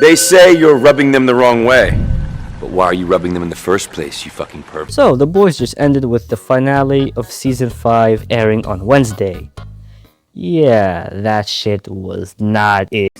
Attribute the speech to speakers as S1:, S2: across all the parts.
S1: They say you're rubbing them the wrong way. But why are you rubbing them in the first place, you fucking perv?
S2: So, The Boys just ended with the finale of Season 5 airing on Wednesday. Yeah, that shit was not it.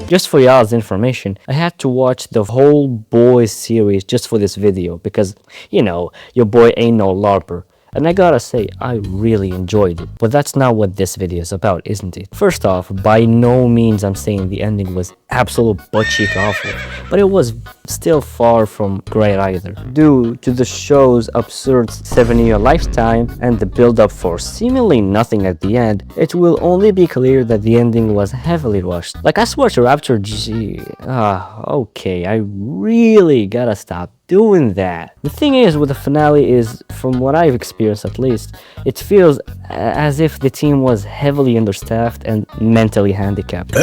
S2: Just for y'all's information, I had to watch the whole Boys series just for this video because, you know, your boy ain't no LARPer. And I gotta say, I really enjoyed it. But that's not what this video is about, isn't it? First off, by no means I'm saying the ending was absolute butt-cheek awful, but it was still far from great either. Due to the show's absurd 7-year lifetime and the build-up for seemingly nothing at the end, it will only be clear that the ending was heavily rushed. Like, I swear to Raptor G... okay, I really gotta stop doing that. The thing is with the finale is, from what I've experienced at least, it feels as if the team was heavily understaffed and mentally handicapped.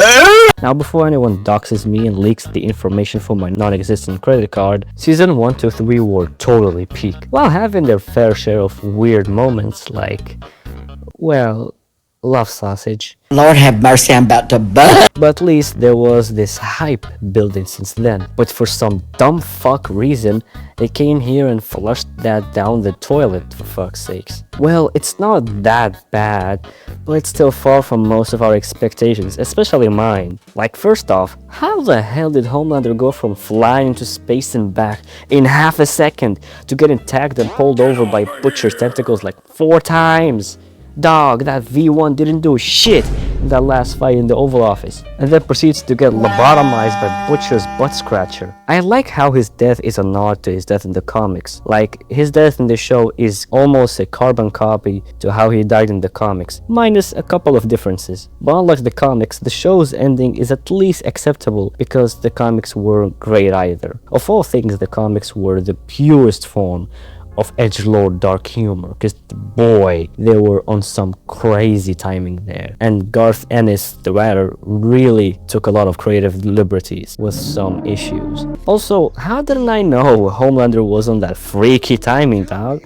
S2: Now, before anyone doxes me and leaks the information from my non-existent credit card, season 1 to 3 were totally peak, while having their fair share of weird moments like, well, love sausage.
S3: Lord have mercy, I'm about to bust.
S2: But at least there was this hype building since then. But for some dumb fuck reason, they came here and flushed that down the toilet, for fuck's sakes. Well, it's not that bad, but it's still far from most of our expectations, especially mine. Like, first off, how the hell did Homelander go from flying into space and back in half a second to getting tagged and pulled over by Butcher's tentacles like 4 times? Dog, that V1 didn't do shit in that last fight in the Oval Office, and then proceeds to get lobotomized by Butcher's butt scratcher. I like how his death is a nod to his death in the comics. Like, his death in the show is almost a carbon copy to how he died in the comics, minus a couple of differences. But unlike the comics, the show's ending is at least acceptable because the comics weren't great either. Of all things, the comics were the purest form of edgelord dark humor, because boy, they were on some crazy timing there, and Garth Ennis, the writer, really took a lot of creative liberties with some issues. Also, how didn't I know Homelander was on that freaky timing, dog?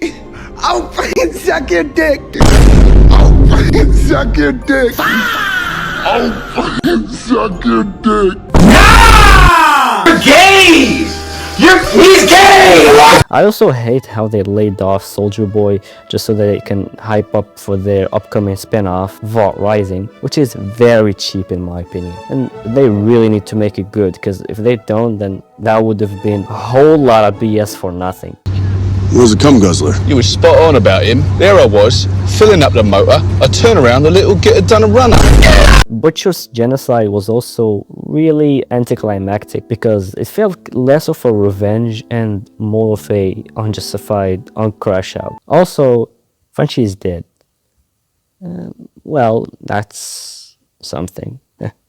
S4: I'll fucking suck your dick! I'll fucking suck your dick! I'll fucking suck your dick! No! You're gay! He's gay!
S2: I also hate how they laid off Soldier Boy just so that they can hype up for their upcoming spin-off, Vault Rising, which is very cheap in my opinion. And they really need to make it good, because if they don't, then that would have been a whole lot of BS for nothing.
S4: He was a cum guzzler.
S5: You were spot on about him. There I was, filling up the motor. I turn around, the little get it done and runner.
S2: Butcher's genocide was also really anticlimactic because it felt less of a revenge and more of a unjustified crash out. Also, Frenchie is dead. Well, that's something.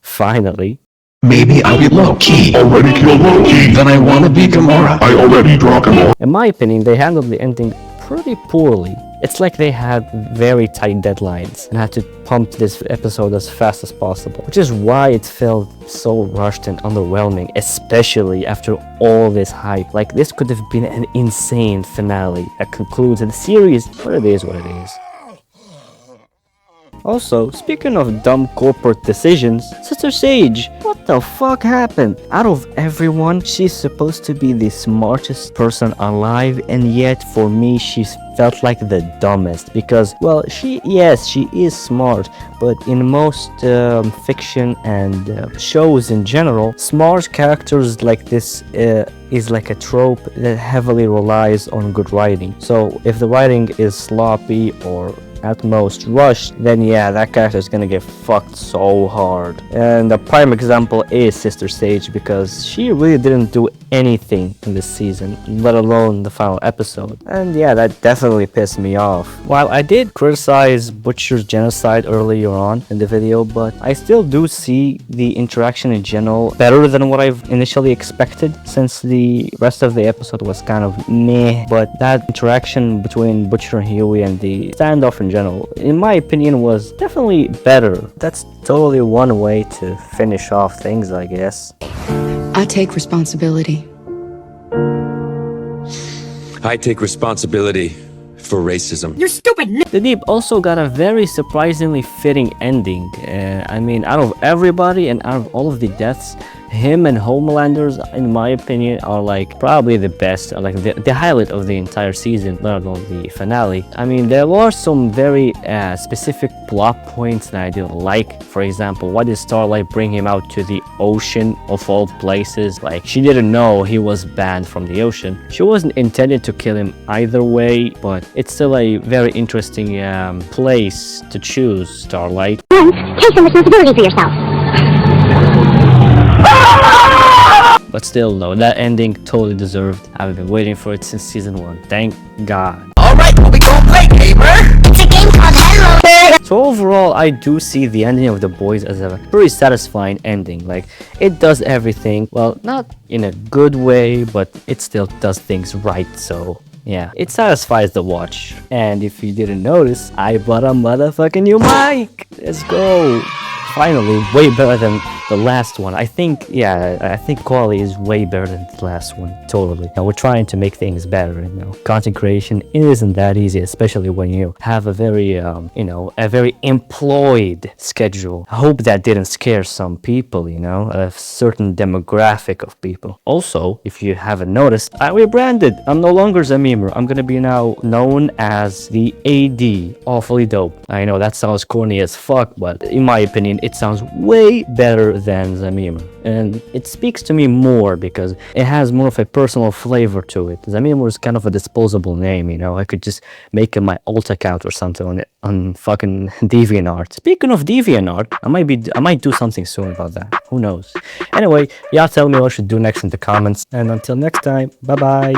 S2: Finally.
S6: Maybe I'll be Loki. Already killed Loki. Then I want to be Gamora. I already draw Gamora.
S2: In my opinion, they handled the ending pretty poorly. It's like they had very tight deadlines and had to pump this episode as fast as possible, which is why it felt so rushed and underwhelming, especially after all this hype. Like, this could have been an insane finale that concludes the series, but it is what it is. Also, speaking of dumb corporate decisions, Sister Sage, what the fuck happened? Out of everyone, she's supposed to be the smartest person alive, and yet for me she's felt like the dumbest, because, well, she is smart, but in most fiction and shows in general, smart characters like this is like a trope that heavily relies on good writing. So if the writing is sloppy or at most rushed, then yeah, that character is gonna get fucked so hard. And the prime example is Sister Sage, because she really didn't do anything in this season, let alone the final episode. And yeah, that definitely pissed me off. While I did criticize Butcher's genocide earlier on in the video, but I still do see the interaction in general better than what I've initially expected, since the rest of the episode was kind of meh. But that interaction between Butcher and Huey and the standoff in general, in my opinion, was definitely better. That's totally one way to finish off things, I guess.
S7: I take responsibility.
S1: I take responsibility for racism.
S2: The Deep also got a very surprisingly fitting ending. I mean, out of everybody and out of all of the deaths, him and Homelanders, in my opinion, are like probably the best, like the highlight of the entire season, let alone the finale. I mean, there were some very specific plot points that I didn't like. For example, why did Starlight bring him out to the ocean of all places? Like, she didn't know he was banned from the ocean. She wasn't intended to kill him either way, but it's still a very interesting place to choose, Starlight.
S7: Take some responsibility for yourself.
S2: But still, no, that ending totally deserved. I've been waiting for it since season 1. Thank God.
S3: Alright, what we gonna play, gamer?
S7: It's a game called Hello.
S2: So overall, I do see the ending of The Boys as a pretty satisfying ending. Like, it does everything, well, not in a good way, but it still does things right, so yeah, it satisfies the watch. And if you didn't notice, I bought a motherfucking new mic! Let's go! Finally, way better than the last one. I think quality is way better than the last one. Totally. Now, we're trying to make things better, you know. Content creation, it isn't that easy, especially when you have a very, a very employed schedule. I hope that didn't scare some people, you know, a certain demographic of people. Also, if you haven't noticed, I rebranded. I'm no longer Zamimer. I'm gonna be now known as the AD. Awfully dope. I know that sounds corny as fuck, but in my opinion, it sounds way better than Zamimer. And it speaks to me more because it has more of a personal flavor to it. Zamimer is kind of a disposable name, you know. I could just make it my alt account or something on fucking DeviantArt. Speaking of DeviantArt, I might do something soon about that. Who knows? Anyway, y'all tell me what I should do next in the comments. And until next time, bye bye.